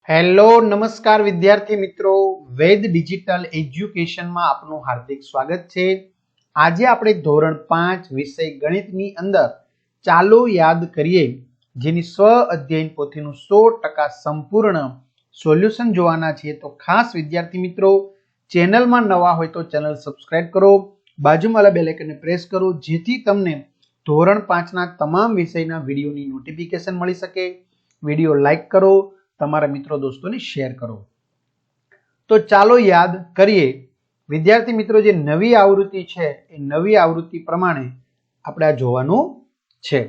Hello નમસ્કાર વિદ્યાર્થી મિત્રો, વેદ ડિજિટલ એજ્યુકેશનમાં આપનું હાર્દિક સ્વાગત છે। આજે આપણે ધોરણ 5 વિષય ગણિતની અંદર ચાલો યાદ કરીએ જેની સ્વ અધ્યયન પોથીનું 100% સંપૂર્ણ સોલ્યુશન જોવાના છે। તો ખાસ વિદ્યાર્થી મિત્રો, ચેનલમાં નવા હોય તો ચેનલ સબસ્ક્રાઇબ કરો, બાજુમાં બેલ આઇકનને પ્રેસ કરો જેથી તમને ધોરણ 5ના તમામ વિષયના વિડીયોની નોટિફિકેશન મળી શકે। વિડીયો લાઈક કરો, તમારા મિત્રો દોસ્તોને શેર કરો। તો ચાલો યાદ કરીએ વિદ્યાર્થી મિત્રો, જે નવી આવૃત્તિ છે એ નવી આવૃત્તિ પ્રમાણે આપણે આ જોવાનું છે।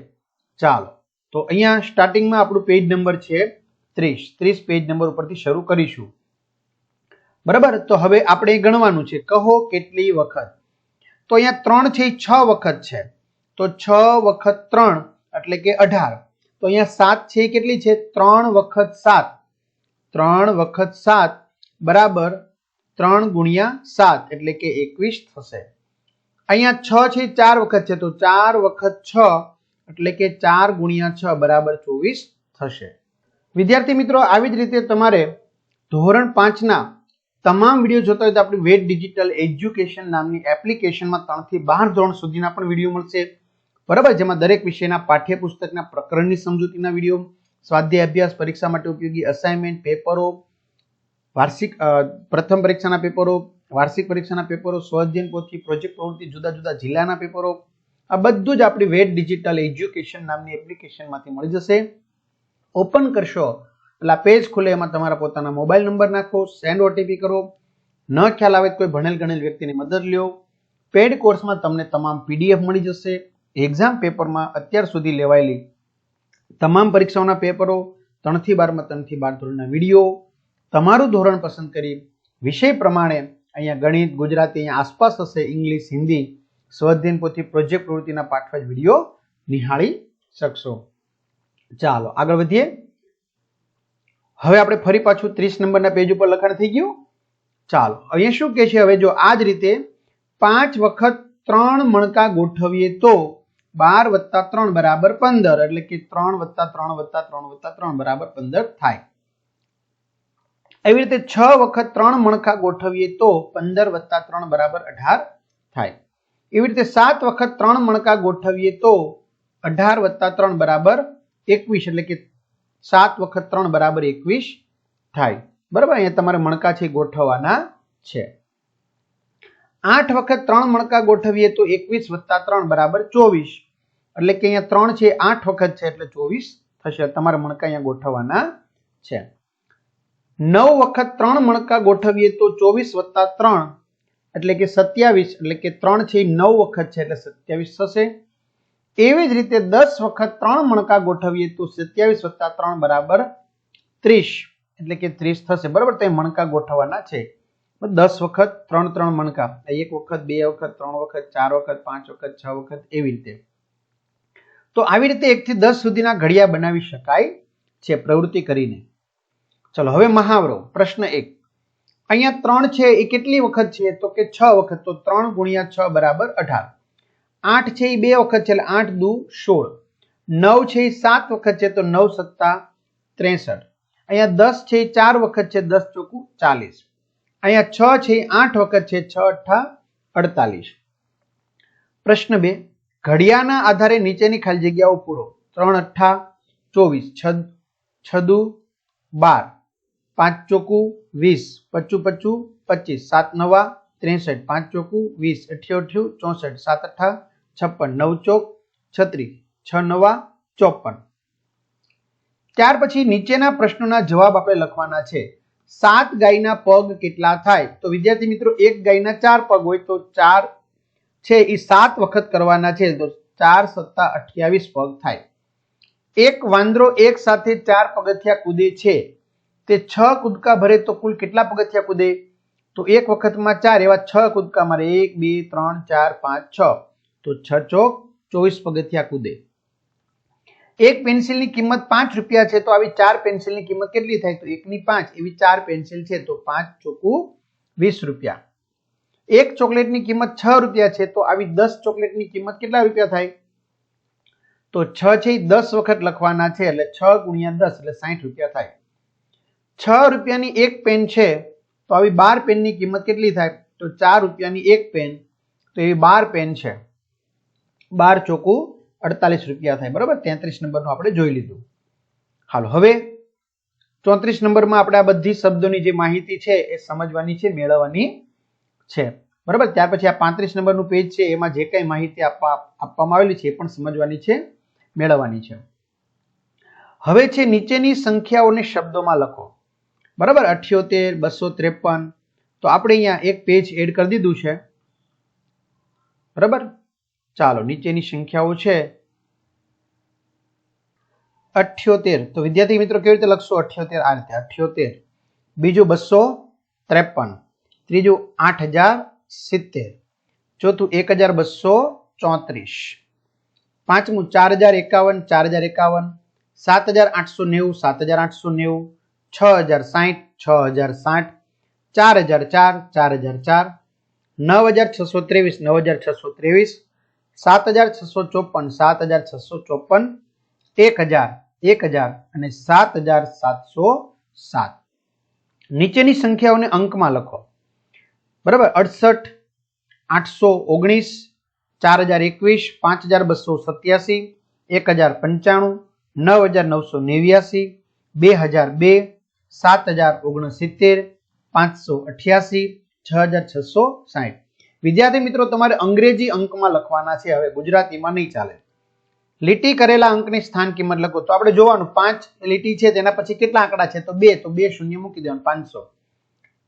ચાલો, તો અહીંયા સ્ટાર્ટિંગમાં આપણું પેજ નંબર છે 30 પેજ નંબર ઉપરથી શરૂ કરીશું, બરાબર। તો હવે આપણે ગણવાનું છે, કહો કેટલી વખત। તો અહીંયા 3 છે, 6 વખત છે, તો 6 વખત 3 એટલે કે 18। તો અહીંયા 7 છે, કેટલી છે? 3 વખત 7, 3 વખત 7 બરાબર 3 ગુણ્યા 7 એટલે કે 21 થશે। અહીંયા 6 છે, 4 વખત છે, તો 4 વખત 6 એટલે કે 4 ગુણ્યા 6 બરાબર 24 થશે। વિદ્યાર્થી મિત્રો, આવી જ રીતે તમારે ધોરણ 5ના તમામ વિડીયો જોતા હોય તો આપણી વેદ ડિજિટલ એજ્યુકેશન નામની એપ્લિકેશનમાં 3 થી 12 ધોરણ સુધીના પણ વિડીયો મળશે, બરાબર, જેમાં દરેક વિષયના પાઠ્યપુસ્તકના પ્રકરણની સમજૂતીના વિડીયો, સ્વાધ્યાય અભ્યાસ, પરીક્ષા માટે ઉપયોગી અસાઇનમેન્ટ, પેપરો, વાર્ષિક પ્રથમ પરીક્ષાના પેપરો, વાર્ષિક પરીક્ષાના પેપરો, સ્વઅધ્યયન પોથી, પ્રોજેક્ટ પ્રવૃત્તિ, જુદા જુદા જિલ્લાના પેપરો, આ બધું જ આપણી વેદ ડિજિટલ એજ્યુકેશન નામની એપ્લિકેશનમાંથી મળી જશે। ઓપન કરશો એટલે આ પેજ ખુલે, એમાં તમારા પોતાના મોબાઈલ નંબર નાખો, સેન્ડ ઓટીપી કરો, ન ખ્યાલ આવે તો કોઈ ભણેલ ગણેલ વ્યક્તિની મદદ લ્યો। પેડ કોર્સમાં તમને તમામ પીડીએફ મળી જશે। એક્ઝામ પેપરમાં અત્યાર સુધી લેવાયેલી તમામ પરીક્ષાઓના પેપરો, 3 થી 12માં 3 થી 12 ધોરણના વિડીયો, તમારું ધોરણ પસંદ કરી વિષય પ્રમાણે અહીંયા ગણિત, ગુજરાતી, અહીંયા આસપાસ હશે ઇંગ્લિશ, હિન્દી, સ્વાધ્યાયન પોથી, પ્રોજેક્ટ પ્રવૃત્તિના પાઠવા વિડીયો નિહાળી શકશો। ચાલો આગળ વધીએ। હવે આપણે ફરી પાછું 30 નંબરના પેજ ઉપર લખાણ થઈ ગયું। ચાલો અહીંયા શું કહે છે, હવે જો આ જ રીતે 5 વખત 3 મણકા ગોઠવીએ તો 12 વત્તા 3 બરાબર 15 એટલે કે 3 વત્તા 3 વત્તા 3 વત્તા 3 બરાબર 15 થાય। એવી રીતે 6 વખત 3 મણકા ગોઠવીએ તો 15 વત્તા 3 બરાબર 18 થાય। એવી રીતે 7 વખત 3 મણકા ગોઠવીએ તો 18 વત્તા 3 બરાબર 21 એટલે કે 7 વખત 3 બરાબર 21 થાય, બરાબર। અહીંયા તમારે મણકા છે ગોઠવવાના છે। 8 વખત 3 મણકા ગોઠવીએ તો 21 વત્તા 3 બરાબર 24 એટલે કે અહીંયા 3 છે 8 વખત છે એટલે 24 થશે, તમારે મણકા અહીંયા ગોઠવવાના છે। 9 વખત 3 મણકા ગોઠવીએ તો 24 વત્તા 3 એટલે કે 27 એટલે કે 3 છે 9 વખત છે એટલે 27 થશે। એવી જ રીતે 10 વખત 3 મણકા ગોઠવીએ તો 27 વત્તા 3 બરાબર 30 એટલે કે 30 થશે, બરાબર। તો એ મણકા ગોઠવવાના છે। 10 વખત 3 મણકા, 1 વખત 2 વખત 3 વખત 4 વખત 5 વખત 6 વખત એવી રીતે। તો આવી રીતે 1 થી 10 સુધીના ઘડિયા બનાવી શકાય છે પ્રવૃત્તિ કરીને। ચલો હવે મહાવરો, પ્રશ્ન 1। અહીંયા 3 છે એ કેટલી વખત છે, તો કે 6 વખત, તો 3 ગુણ્યા 6 બરાબર 18। 8 છે એ 2 વખત છે એટલે 8 દુ 16। 9 છે એ 7 વખત છે તો 9 સત્તા 63। અહીંયા 10 છે એ 4 વખત છે, 10 ચોકુ 40। અહીંયા 6 છે 8 વખત છે, 6 અઠ્ઠા 48। પ્રશ્ન 2। ઘડિયાના આધારે નીચેની ખાલી જગ્યાઓ પૂરો। 3 અઠ્ઠા 24, 6 દુ 12, 5 ચોકુ 20, 25 25 25, 7 નવા 63, 5 ચોકુ 20, 88 64, 7 અઠ્ઠા 56, 9 ચોક 36, 6 નવા 54। ત્યાર પછી નીચેના પ્રશ્નોના જવાબ આપણે લખવાના છે। 7 ગાયના પગ કેટલા થાય? તો વિદ્યાર્થી મિત્રો, એક ગાયના 4 પગ હોય તો 4 છે એ 7 વખત કરવાના છે, તો 4 સત્તા 28 પગ થાય। એક વાંદરો એક સાથે 4 પગથિયા કૂદે છે, તે 6 કૂદકા ભરે તો કુલ કેટલા પગથિયા કૂદે? તો એક વખતમાં 4 એવા 6 કૂદકા મારે, 1 2 3 4 5 6, તો 6 ચોક 24 પગથિયા કૂદે। એક પેન્સિલની કિંમત 5 રૂપિયા છે, તો આવી 4 પેન્સિલની કિંમત કેટલી થાય? તો 1 ની 5 એવી 4 પેન્સિલ છે, તો 5 ચોકુ 20 રૂપિયા। એક ચોકલેટની કિંમત 6 રૂપિયા છે, તો આવી 10 ચોકલેટની કિંમત કેટલા રૂપિયા થાય? તો 6 છે 10 વખત લખવાના છે એટલે 6 ગુણ્યા 10 એટલે 60 રૂપિયા થાય। ₹6 એક પેન છે તો આવી 12 પેનની કિંમત કેટલી થાય? તો ₹4 એક પેન, તો એવી 12 પેન છે. 12 ચોકુ 48 રૂપિયા થાય. બરાબર, 33 નંબરનું આપણે જોઈ લીધું. હાલો, હવે 34 નંબરમાં આપણે આ બધી શબ્દોની જે માહિતી છે એ સમજવાની છે, મેળવવાની છે. બરાબર, ત્યાર પછી આ 35 નંબરનું પેજ છે એમાં જે કઈ માહિતી આપવામાં આવેલી છે એ પણ સમજવાની છે, મેળવવાની છે. હવે છે નીચેની સંખ્યાઓને શબ્દોમાં લખો. બરાબર, 78, 253. તો આપણે અહીંયા એક પેજ એડ કરી દીધું છે. બરાબર, ચાલો નીચેની સંખ્યાઓ છે 78. તો વિદ્યાર્થી મિત્રો કેવી રીતે લખશો? 78 આ રીતે 78. બીજું 253. ત્રીજું 8070. ચોથું 1234. પાંચમું 4051, 4051. 7890, 7890. 6060, 6060. 4004, 4004. 9623, 9623. 7654, 7654. 1000, 1000 અને 7707. નીચેની સંખ્યાઓને અંકમાં લખો. બરાબર, 68, 819, 4021, 5287, 1095, 9989, 2002, 7069, 588, 6660. વિદ્યાર્થી મિત્રો તમારે અંગ્રેજી અંકમાં લખવાના છે, હવે ગુજરાતીમાં નહીં ચાલે. લીટી કરેલા અંકની સ્થાન કિંમત લખો. તો આપણે જોવાનું 5 લીટી છે તેના પછી કેટલા આંકડા છે? તો 2, તો 2 શૂન્ય મૂકી દેવાનું. 500.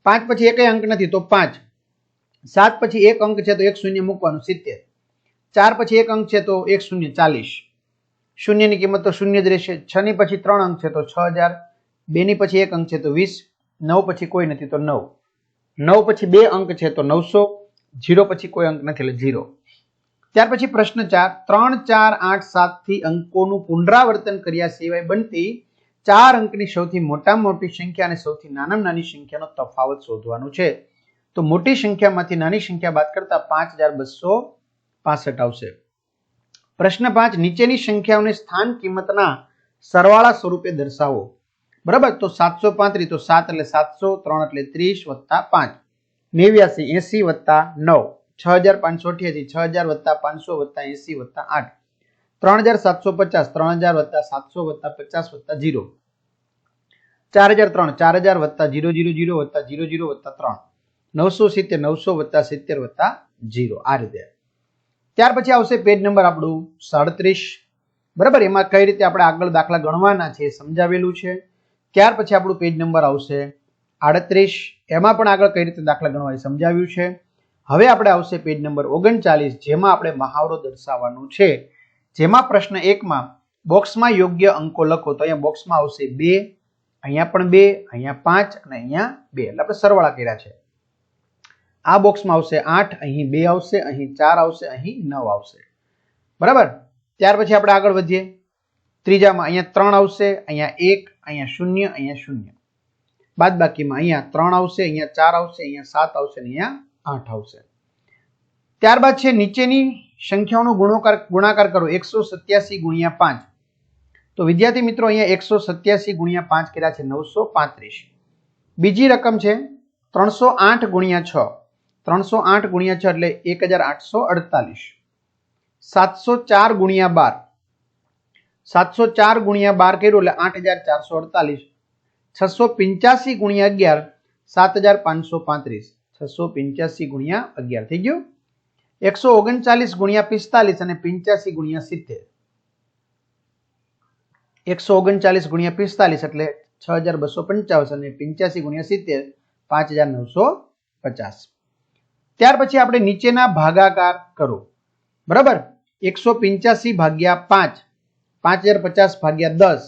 5 પછી એકય અંક નથી તો 5. 7 પછી એક અંક છે તો 1 શૂન્ય મૂકવાનું. 70. 4 પછી એક અંક છે તો 1 શૂન્ય 40. શૂન્યની કિંમત તો શૂન્ય જ રહેશે. 6 ની પછી 3 અંક છે તો 6000. 2 ની પછી એક અંક છે તો 20. 9 પછી કોઈ નથી તો 9. 9 પછી 2 અંક છે તો 900. 0 પછી કોઈ અંક નથી એટલે 0. ત્યાર પછી પ્રશ્ન 4, 3, 4, 8, 7 થી અંકોનું પુનરાવર્તન કર્યા સિવાય બનતી 4 અંકની સૌથી મોટામાં મોટી સંખ્યા અને સૌથી નાનામાં નાની સંખ્યાનો તફાવત શોધવાનો છે. તો મોટી સંખ્યામાંથી નાની સંખ્યા બાદ કરતા 5265 આવશે. પ્રશ્ન 5, નીચેની સંખ્યાઓને સ્થાન કિંમતના સરવાળા સ્વરૂપે દર્શાવો. બરાબર, તો 735, તો 7 એટલે 700, 3 એટલે 30 વત્તા 5, 89, 80 વત્તા 9, 6588, 6000 વત્તા 500 વત્તા 80 વત્તા 8, 3750, 3000 વત્તા 700 વત્તા 50 વત્તા 0, 4003, 4000 વત્તા 000 વત્તા 00 વત્તા 3, 970, 900 વત્તા 70 વત્તા 0. આ રીતે. ત્યાર પછી આવશે પેજ નંબર આપણું 37. બરાબર, એમાં કઈ રીતે આપણે આગળ દાખલા ગણવાના છે સમજાવેલું છે. ત્યાર પછી આપણું પેજ નંબર આવશે 38. એમાં પણ આગળ કઈ રીતે દાખલા ગણવા સમજાવ્યું છે. હવે આપણે આવશે પેજ નંબર 39, જેમાં આપણે મહાવરો દર્શાવવાનો છે. જેમાં પ્રશ્ન 1 માં બોક્સમાં યોગ્ય અંકો લખો. તો અહીંયા બોક્સમાં આવશે 2, અહીંયા પણ 2, અહીંયા 5 અને અહીંયા 2, એટલે આપણે સરવાળા કર્યા છે. આ બોક્સમાં આવશે 8, અહીં 2 આવશે, અહીં 4 આવશે, અહીં 9 આવશે. બરાબર, ત્યાર પછી આપણે આગળ વધીએ. ત્રીજામાં અહીંયા 3 આવશે, અહીંયા 1, અહીંયા 0, અહીંયા 0. બાદ બાકીમાં અહીંયા 3 આવશે, અહીંયા 4 આવશે, અહીંયા 7 આવશે અને અહીંયા 8 આવશે. ત્યારબાદ છે નીચેની સંખ્યાઓનો ગુણાકાર કરો. 187 ગુણ્યા 5. તો વિદ્યાર્થી મિત્રો અહીંયા 187 ગુણ્યા 5 કર્યા છે 935. બીજી રકમ છે 308 ગુણ્યા 6. 308 ગુણ્યા 6 એટલે 1848. 704 ગુણ્યા 12. 704 ગુણ્યા 12 કર્યું એટલે 8448. 685 ગુણ્યા 11 7535. 685 ગુણ્યા 11 થઈ ગયું. 139 ગુણ્યા 45 અને 85 ગુણ્યા 70. 139 ગુણ્યા 45 એટલે 6250 અને 85 ગુણ્યા 70 5950. ત્યાર પછી આપણે નીચેના ભાગાકાર કરો. બરાબર, 185 ભાગ્યા 5, 5050 ભાગ્યા 10,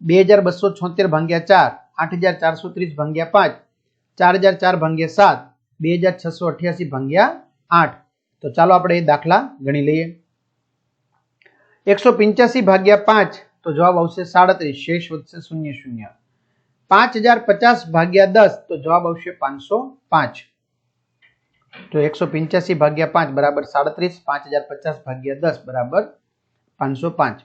2276 ભાગ્યા 4, 8430 ભાગ્યા 5, 4004 ભાગ્યા 7, 2688 ભાગ્યા 8. તો ચાલો આપણે દાખલા ગણી લઈએ. 185 ભાગ્યા 5 તો જવાબ આવશે 37, શેષ વધશે 00. 5050 ભાગ્યા 10 તો જવાબ આવશે 505. તો 185 ભાગ્યા 5 બરાબર 37, 5050 ભાગ્યા 10 બરાબર 505.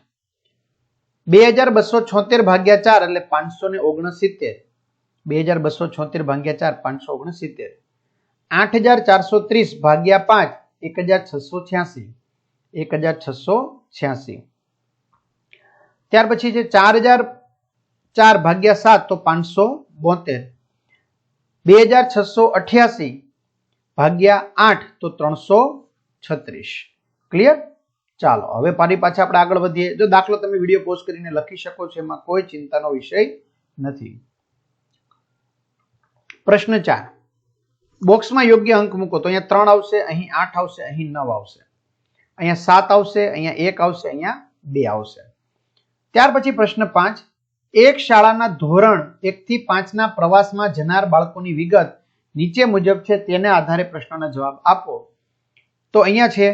2276 ભાગ્યા 4 એટલે 569. 2276 ભાગ્યા 4 569, 8430 ભાગ્યા 5 1686, 1686. ત્યાર પછી છે 4004 ભાગ્યા 7 તો 572, 2688 ભાગ્યા 8 તો 336. ક્લિયર? ચાલો હવે ફરી પાછા આપણે આગળ વધીએ. જો દાખલો તમે વિડીયો પોઝ કરીને લખી શકો છો, એમાં કોઈ ચિંતાનો વિષય નથી. પ્રશ્ન 4, બોક્સમાં યોગ્ય અંક મૂકો. તો અહીંયા 3 આવશે, અહીં 8 આવશે, અહીં 9 આવશે, અહીંયા 7 આવશે, અહીંયા 1 આવશે, અહીંયા 2 આવશે. ત્યાર પછી પ્રશ્ન 5, એક શાળાના ધોરણ 1 થી 5 ના પ્રવાસમાં જનાર બાળકોની વિગત નીચે મુજબ છે, તેને આધારે પ્રશ્નોના જવાબ આપો. તો અહીંયા છે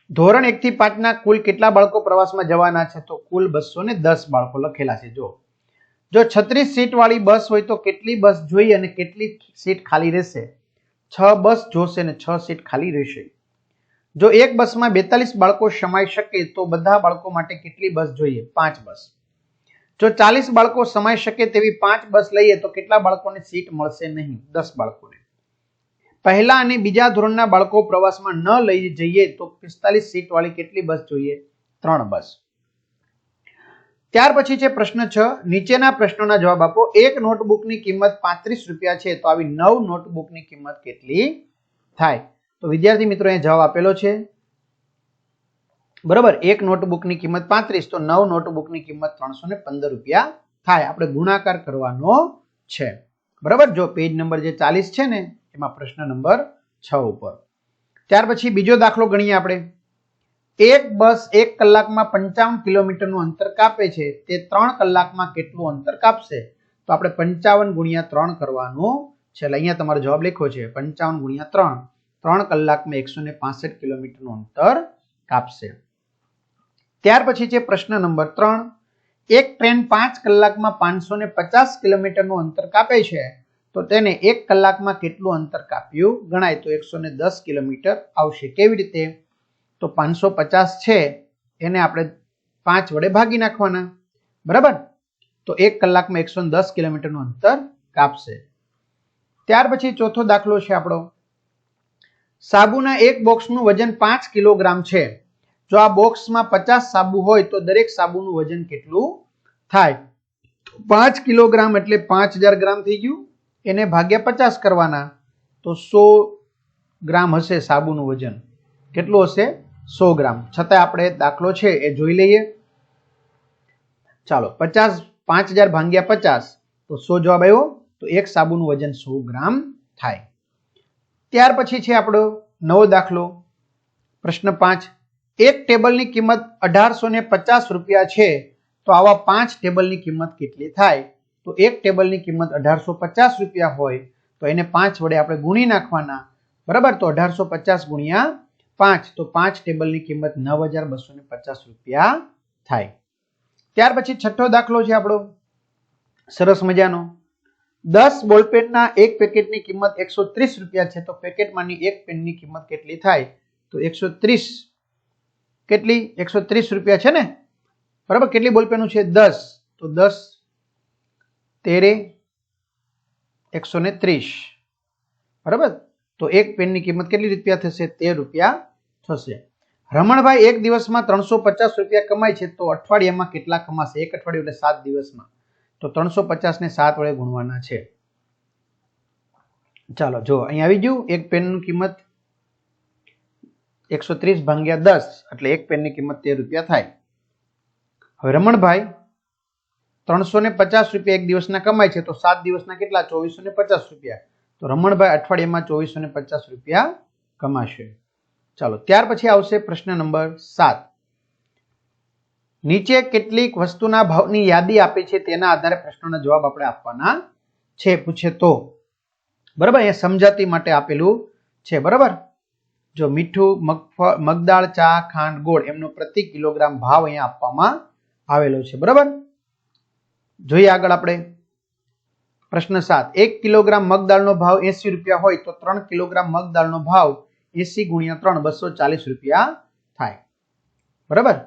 ધોરણ 1 થી 5 ના કુલ કેટલા બાળકો પ્રવાસમાં જવાના છે? તો કુલ 210 બાળકો લખેલા છે. જો 36 સીટ વાળી બસ હોય તો કેટલી બસ જોઈએ અને કેટલી સીટ ખાલી રહેશે? 6 બસ જોશે અને 6 સીટ ખાલી રહેશે. જો એક બસમાં 42 બાળકો સમાઈ શકે તો બધા બાળકો માટે કેટલી બસ જોઈએ? 5 બસ. જો 40 બાળકો સમાઈ શકે તેવી 5 બસ લઈએ તો કેટલા બાળકોને સીટ મળશે નહીં? 10 બાળકોને. પહેલા અને બીજા ધોરણના બાળકો પ્રવાસમાં ન લઈ જઈએ તો 45 સીટ વાળી કેટલી બસ જોઈએ? 3 બસ. ત્યાર પછી છે પ્રશ્ન 6, નીચેના પ્રશ્નોના જવાબ આપો. એક નોટબુકની કિંમત 35 રૂપિયા છે તો આવી 9 નોટબુકની કિંમત કેટલી થાય? તો વિદ્યાર્થી મિત્રો અહીંયા જવાબ આપેલો છે. બરાબર, એક નોટબુકની કિંમત 35 તો 9 નોટબુકની કિંમત 315 રૂપિયા થાય. આપણે ગુણાકાર કરવાનો છે. બરાબર, જો પેજ નંબર જે 40 છે ને એમાં પ્રશ્ન નંબર 6 ઉપર. ત્યાર પછી બીજો દાખલો ગણીએ આપણે. એક બસ 1 કલાકમાં 55 કિલોમીટરનું અંતર કાપે છે, તે 3 કલાકમાં કેટલું અંતર કાપશે? તો આપણે 55 ગુણ્યા 3 કરવાનું છે. એટલે અહીંયા તમારો જવાબ લખ્યો છે 55 ગુણ્યા 3, 3 કલાકમાં 165 કિલોમીટરનું અંતર કાપશે. ત્યાર પછી છે પ્રશ્ન નંબર 3, એક ટ્રેન 5 કલાકમાં 550 કિલોમીટરનું અંતર કાપે છે તો તેને 1 કલાકમાં કેટલું અંતર કાપ્યું ગણાય? તો 110 કિલોમીટર આવશે. કેવી રીતે? તો 550 છે એને આપણે 5 વડે ભાગી નાખવાના. બરાબર, તો 1 કલાકમાં 110 કિલોમીટરનું અંતર કાપશે. ત્યાર પછી ચોથો દાખલો છે આપણો. સાબુના એક બોક્સનું વજન 5 કિલોગ્રામ છે. જો આ બોક્સમાં 50 સાબુ હોય તો દરેક સાબુનું વજન કેટલું થાય? 5 કિલોગ્રામ એટલે 5000 ગ્રામ થઈ ગયું. એને ભાગ્યા 50 કરવાના તો 100 ગ્રામ હશે સાબુનું વજન. કેટલું હશે? 100 ગ્રામ. છતાં આપણે દાખલો છે એ જોઈ લઈએ. ચાલો, 5000 ભાગ્યા 50 તો 100 જવાબ આવ્યો. તો એક સાબુનું વજન 100 ગ્રામ થાય. ત્યાર પછી છે આપણો નવો દાખલો. પ્રશ્ન 5, એક ટેબલની કિંમત 1850 રૂપિયા છે તો આવા 5 ટેબલની કિંમત કેટલી થાય? તો એક ટેબલની કિંમત 1850 રૂપિયા હોય તો એને 5 વડે આપણે ગુણી નાખવાના. બરાબર, તો 1850 ગુણ્યા 5 તો 5 ટેબલની કિંમત 9250 રૂપિયા થાય. ત્યાર પછી છઠ્ઠો દાખલો છે આપણો સરસ મજાનો. 10 બોલપેનના એક પેકેટની કિંમત 130 રૂપિયા છે તો પેકેટમાંની એક પેનની કિંમત કેટલી થાય? તો 130 કેટલી? 130 રૂપિયા છે ને. બરાબર, કેટલી બોલપેનો છે? 10. તો 10 13 130. બરાબર, તો એક પેનની કિંમત કેટલી રૂપિયા થશે? 13 રૂપિયા થશે. રમણભાઈ એક દિવસમાં 350 રૂપિયા કમાય છે તો અઠવાડિયામાં કેટલા કમાશે? એક અઠવાડિયું એટલે 7 દિવસમાં. તો 350 ને 7 વડે ગુણવાના છે. ચાલો, જો અહીં આવી ગયું. એક પેનની કિંમત 130 ભાગ્યા 10 એટલે એક પેનની કિંમત 13 રૂપિયા થાય. હવે રમણભાઈ 350 રૂપિયા એક દિવસના કમાય છે તો 7 દિવસના કેટલા? 2450 રૂપિયા. તો રમણભાઈ અઠવાડિયામાં 2450 રૂપિયા કમાશે. ચાલો, ત્યાર પછી આવશે પ્રશ્ન નંબર 7. નીચે કેટલીક વસ્તુના ભાવની યાદી આપી છે તેના આધારે પ્રશ્નોના જવાબ આપણે આપવાના છે. પૂછે તો. બરાબર, અહીંયા સમજાતી માટે આપેલું છે. બરાબર, જો મીઠું, મગદાળ, ચા, ખાંડ, ગોળ એમનો પ્રતિ કિલોગ્રામ ભાવ અહીંયા આપવામાં આવેલો છે. બરાબર, જોઈએ આગળ આપણે. પ્રશ્ન 7, 1 કિલોગ્રામ મગદાળનો ભાવ 80 રૂપિયા હોય તો 3 કિલોગ્રામ મગદાળનો ભાવ 80 ગુણ્યા 3 240 રૂપિયા થાય. બરાબર,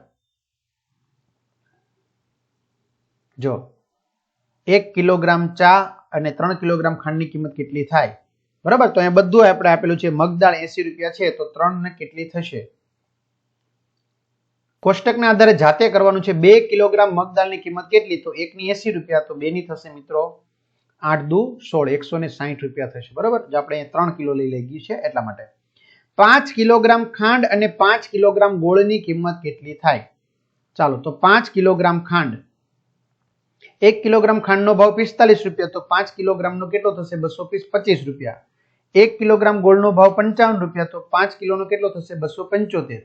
જો 1 કિલોગ્રામ ચા અને 3 કિલોગ્રામ ખાંડની કિંમત કેટલી થાય? બરાબર, તો અહીંયા બધું આપણે આપેલું છે. મગદાળ 80 રૂપિયા છે તો 3 ને કેટલી થશે? કોષ્ટકના આધારે જાતે કરવાનું છે. 2 કિલોગ્રામ મગદાળની કિંમત કેટલી? તો 1 ની 80 રૂપિયા, તો 2 ની થશે મિત્રો 8 દુ 16, 160 રૂપિયા થશે. બરાબર, જો આપણે 3 કિલો લઈ ગયું છે એટલા માટે. 5 કિલોગ્રામ ખાંડ અને 5 કિલોગ્રામ ગોળની કિંમત કેટલી થાય? ચાલો, તો 5 કિલોગ્રામ ખાંડ, 1 કિલોગ્રામ ખાંડનો ભાવ 45 રૂપિયા, તો 5 કિલોગ્રામનો કેટલો થશે? 225 રૂપિયા. 1 કિલોગ્રામ ગોળનો ભાવ 55 રૂપિયા, તો 5 કિલોનો કેટલો થશે? 275.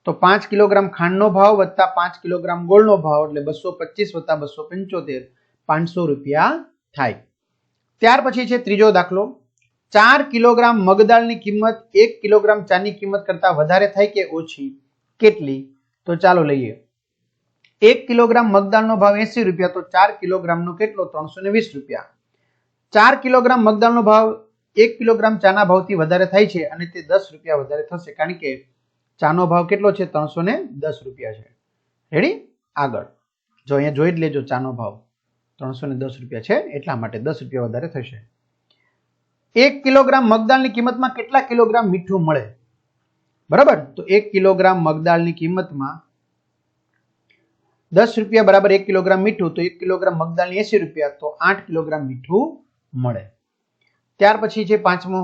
તો 5 કિલોગ્રામ ખાંડનો ભાવ વત્તા 5 કિલોગ્રામ ગોળનો ભાવ એટલે 225 વત્તા 275, 500 રૂપિયા થાય. ત્યાર પછી છે ત્રીજો દાખલો. 4 કિલોગ્રામ મગદાળની કિંમત 1 કિલોગ્રામ ચાની કિંમત કરતા વધારે થાય કે ઓછી? કેટલી? તો ચાલો લઈએ. 1 કિલોગ્રામ મગદાળનો ભાવ 80 રૂપિયા, તો 4 કિલોગ્રામનો કેટલો? 320 રૂપિયા. 4 કિલોગ્રામ મગદાળનો ભાવ 1 કિલોગ્રામ ચાના ભાવથી વધારે થાય છે અને તે 10 રૂપિયા વધારે થશે, કારણ કે ચાનો ભાવ કેટલો છે? 310 રૂપિયા છે. રેડી? આગળ જો અહીંયા જોઈ જ લેજો, ચાનો ભાવ 310 રૂપિયા છે એટલા માટે 10 રૂપિયા વધારે થશે. 1 કિલોગ્રામ મગદાળની કિંમતમાં કેટલા કિલોગ્રામ મીઠું મળે? બરાબર, તો 1 કિલોગ્રામ મગદાળની કિંમતમાં 10 રૂપિયા બરાબર 1 કિલોગ્રામ મીઠું, તો 1 કિલોગ્રામ મગદાળની 80 રૂપિયા, તો 8 કિલોગ્રામ મીઠું મળે. ત્યાર પછી છે પાંચમો.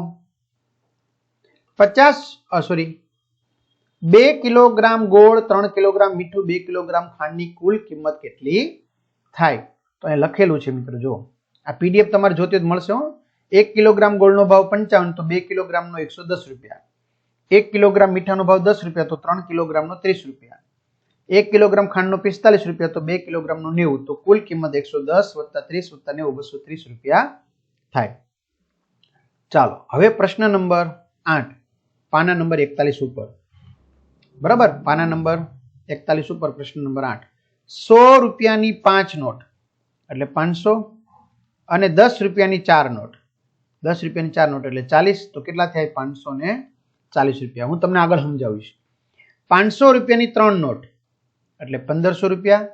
2 કિલોગ્રામ ગોળ, 3 કિલોગ્રામ મીઠું, 2 કિલોગ્રામ ખાંડની કુલ કિંમત કેટલી થાય? તો અહીં લખેલું છે મિત્રો, જો આ પીડીએફ તમારે જોતી જ મળશે. 1 કિલોગ્રામ ગોળનો ભાવ 55, તો 2 કિલોગ્રામનો 110 રૂપિયા. 1 કિલોગ્રામ મીઠાનો ભાવ 10 રૂપિયા, તો 3 કિલોગ્રામનો 30 રૂપિયા. 1 કિલોગ્રામ ખાંડનો 45 રૂપિયા, તો 2 કિલોગ્રામનો 90, તો કુલ કિંમત 110 વત્તા 30 વત્તા 90, 230 રૂપિયા થાય. ચાલો, હવે પ્રશ્ન નંબર 8, પાના નંબર 41 ઉપર. બરાબર, પાના નંબર 41 ઉપર પ્રશ્ન નંબર 8. 100 રૂપિયાની 5 નોટ એટલે 500 અને 10 રૂપિયાની 4 નોટ, 10 રૂપિયાની 4 નોટ એટલે 40, તો કેટલા થાય? 540 રૂપિયા. હું તમને આગળ સમજાવીશ. 500 રૂપિયાની 3 નોટ એટલે 1500 રૂપિયા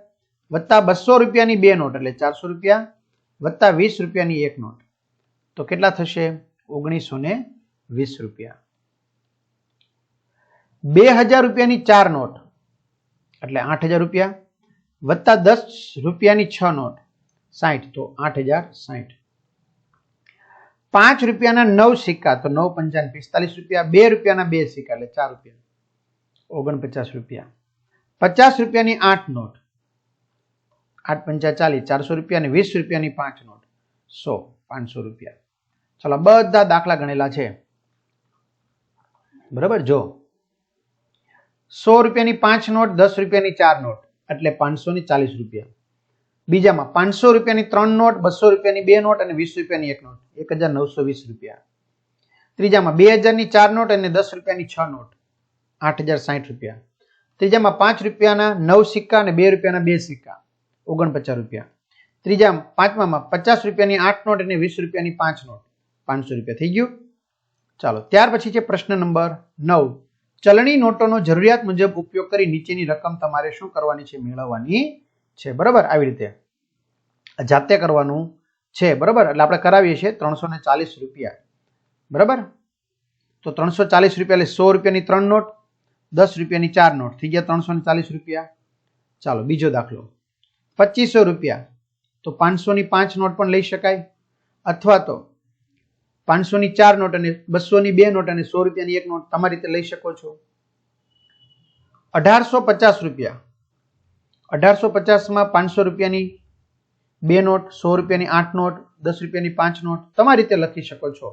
વત્તા 200 રૂપિયાની 2 નોટ એટલે 400 રૂપિયા વત્તા 20 રૂપિયાની 1 નોટ, તો કેટલા થશે? 1920 રૂપિયા. 2000 રૂપિયાની 4 નોટ એટલે 8000 રૂપિયા વત્તા 10 રૂપિયાની 6 નોટ 60, તો 8060. 5 રૂપિયાના 9 સિક્કા, તો 9 પંચાને 45 રૂપિયા. 2 રૂપિયાના 2 સિક્કા એટલે 4 રૂપિયા, 49 રૂપિયા. 50 રૂપિયાની 8 નોટ, 8 પંચા 40, 400 રૂપિયા. અને 20 રૂપિયાની 5 નોટ 100, 500 રૂપિયા. ચાલો, બધા દાખલા ગણેલા છે. બરાબર, જો 100 રૂપિયાની 5 નોટ, 10 રૂપિયાની 4 નોટ એટલે 540 રૂપિયા. બીજામાં 500 રૂપિયાની 3 નોટ, 200 રૂપિયાની 2 નોટ અને 20 રૂપિયાની 1 નોટ 1920 રૂપિયા. ત્રીજામાં 2000 ની 4 નોટ અને 10 રૂપિયાની 6 નોટ 8060 રૂપિયા. ત્રીજામાં 5 રૂપિયાના 9 સિક્કા અને 2 રૂપિયાના 2 સિક્કા 49 રૂપિયા. ત્રીજામાં પાંચમામાં 50 રૂપિયાની 8 નોટ અને 20 રૂપિયાની 5 નોટ 500 રૂપિયા થઈ ગયું. ચાલો, ત્યાર પછી છે પ્રશ્ન નંબર 9. ચલણી નોટોનો જરૂરિયાત મુજબ ઉપયોગ કરી નીચેની રકમ તમારે શું કરવાની છે? મેળવવાની છે. બરાબર, આવી રીતે જાતે કરવાનું છે. બરાબર, એટલે આપણે કરાવીએ છીએ 340 રૂપિયા. બરાબર, તો 340 રૂપિયા એટલે 100 રૂપિયાની 3 નોટ, 10 રૂપિયાની 4 નોટ થઈ ગયા 340 રૂપિયા. ચાલો, બીજો દાખલો. 2500 રૂપિયા, તો 500 ની 5 નોટ પણ લઈ શકાય, અથવા તો 500 ની 4 નોટ અને 200 ની 2 નોટ અને 100 રૂપિયાની 1 નોટ તમારી રીતે લઈ શકો છો. 1850 રૂપિયા, 1850 માં 500 રૂપિયાની 2 નોટ, 100 રૂપિયાની 8 નોટ, 10 રૂપિયાની 5 નોટ તમારી રીતે લખી શકો છો.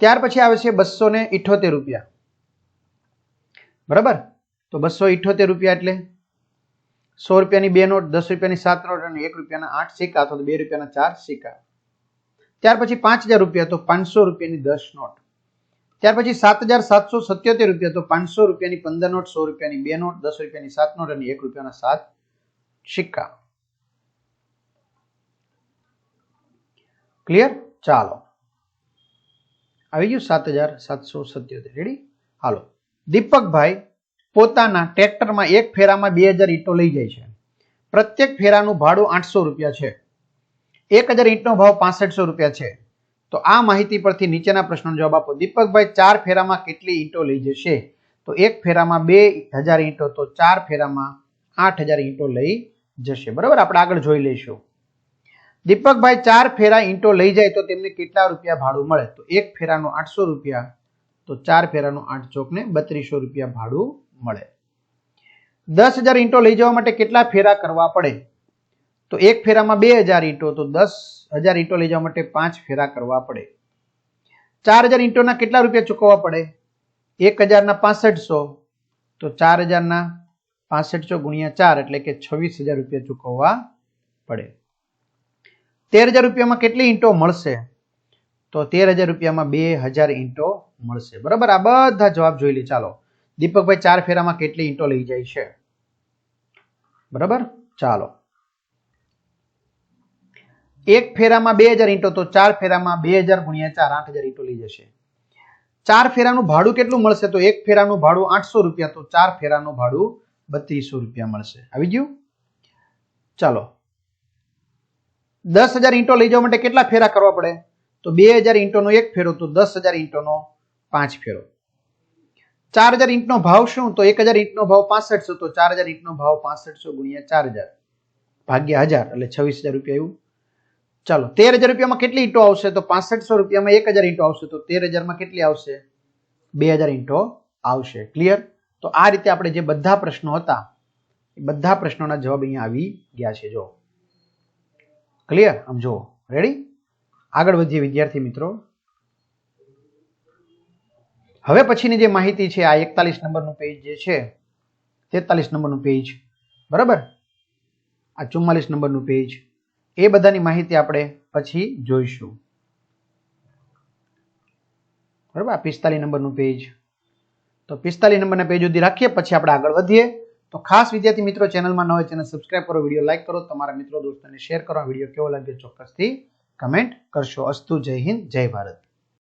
ત્યાર પછી આવે છે 278 રૂપિયા. બરાબર, તો 278 રૂપિયા એટલે 100 રૂપિયાની 2 નોટ, 10 રૂપિયાની 7 નોટ અને 1 રૂપિયાના 8 સિક્કા અથવા 2 રૂપિયાના 4 સિક્કા. ત્યાર પછી 5000 રૂપિયા, તો 500 રૂપિયાની 10 નોટ. ત્યાર પછી 7777 રૂપિયા, તો 500 રૂપિયાની 15 નોટ, 100 રૂપિયાની 2 નોટ, 10 રૂપિયાની 7 નોટ અને 1 રૂપિયાના 7 સિક્કા. ક્લિયર? ચાલો, આવી ગયું 7777. રેડી? હાલો. દીપકભાઈ પોતાના ટ્રેક્ટરમાં એક ફેરામાં 2000 ઈંટો લઈ જાય છે. પ્રત્યેક ફેરાનું ભાડું 800 રૂપિયા છે. 1000 ઈંટનો ભાવ 6500 રૂપિયા છે. તો આ માહિતી પરથી નીચેના પ્રશ્નનો જવાબ આપો. દીપકભાઈ 4 ફેરામાં કેટલી ઈંટો લઈ જશે? તો 1 ફેરામાં 2000 ઈંટો, તો 4 ફેરામાં 8000 ઈંટો લઈ જશે. બરાબર, આપણે આગળ જોઈ લઈશું. દીપકભાઈ 4 ફેરા ઈંટો લઈ જાય તો તેમને કેટલા રૂપિયા ભાડું મળે? તો 1 ફેરાનું 800 રૂપિયા, તો 4 ફેરાનું 8 ચોકને 3200 રૂપિયા ભાડું મળે. 10,000 ઈંટો લઈ જવા માટે કેટલા ફેરા કરવા પડે? તો 1 ફેરામાં 2000 ઈંટો, તો 10,000 ઈંટો લઈ જવા માટે 5 ફેરા કરવા પડે. 4000 ઈંટોના કેટલા રૂપિયા ચૂકવવા પડે? 1000 ના 6500, તો 4000 ના 6500 ગુણ્યા 4 એટલે કે 26000 રૂપિયા ચૂકવવા પડે. 13000 રૂપિયામાં કેટલી ઈંટો મળશે? તો 13000 રૂપિયામાં 2000 ઈંટો મળશે. બરાબર, આ બધા જવાબ જોઈ લે. ચાલો, દીપકભાઈ 4 ફેરામાં કેટલી ઈંટો લઈ જાય છે? બરાબર, ચાલો. 1 ફેરામાં 2000 ઈંટો, તો 4 ફેરામાં 2000 ગુણ્યા 4 8000 ઈંટો લઈ જશે. 4 ફેરાનું ભાડું કેટલું મળશે? તો 1 ફેરાનું ભાડું 800 રૂપિયા, તો 4 ફેરાનું ભાડું 3200 રૂપિયા મળશે. આવી ગયું? ચાલો, 10,000 ઈંટો લઈ જવા માટે કેટલા ફેરા કરવા પડે? તો 2000 ઈંટોનો 1 ફેરો, તો 10,000 ઈંટોનો 5 ફેરો. 4000 ઈંટનો ભાવ શું? તો 1000 ઈંટનો ભાવ 6500, તો 4000 ઈંટનો ભાવ 6500 ગુણ્યા 4000 ભાગ્યા 1000 એટલે 26000 રૂપિયા આવ્યું. ચાલો, 13000 રૂપિયામાં કેટલી ઈંટો આવશે? તો 6500 રૂપિયામાં 1000 ઈંટો આવશે, તો 13000 માં કેટલી આવશે? 2000 ઈંટો આવશે. ક્લિયર? તો આ રીતે આપણે જે બધા પ્રશ્નો હતા એ બધા પ્રશ્નોના જવાબ અહીંયા આવી ગયા છે. જો ક્લિયર? આમ જુઓ, રેડી? આગળ વધીએ વિદ્યાર્થી મિત્રો. હવે પછીની જે માહિતી છે, આ 41 નંબરનું પેજ જે છે, 43 નંબરનું પેજ, બરાબર, આ 44 નંબરનું પેજ, એ બધાની માહિતી આપણે પછી જોઈશું. બરાબર, આ 45 નંબરનું પેજ, તો 45 નંબરના પેજ સુધી રાખીએ, પછી આપણે આગળ વધીએ. તો ખાસ વિદ્યાર્થી મિત્રો, ચેનલમાં ન હોય ચેનલ સબસ્ક્રાઇબ કરો, વિડીયો લાઈક કરો, તમારા મિત્રો દોસ્તોને શેર કરો. વિડીયો કેવો લાગ્યો ચોક્કસથી કમેન્ટ કરશો. અસ્તુ. જય હિન્દ, જય ભારત.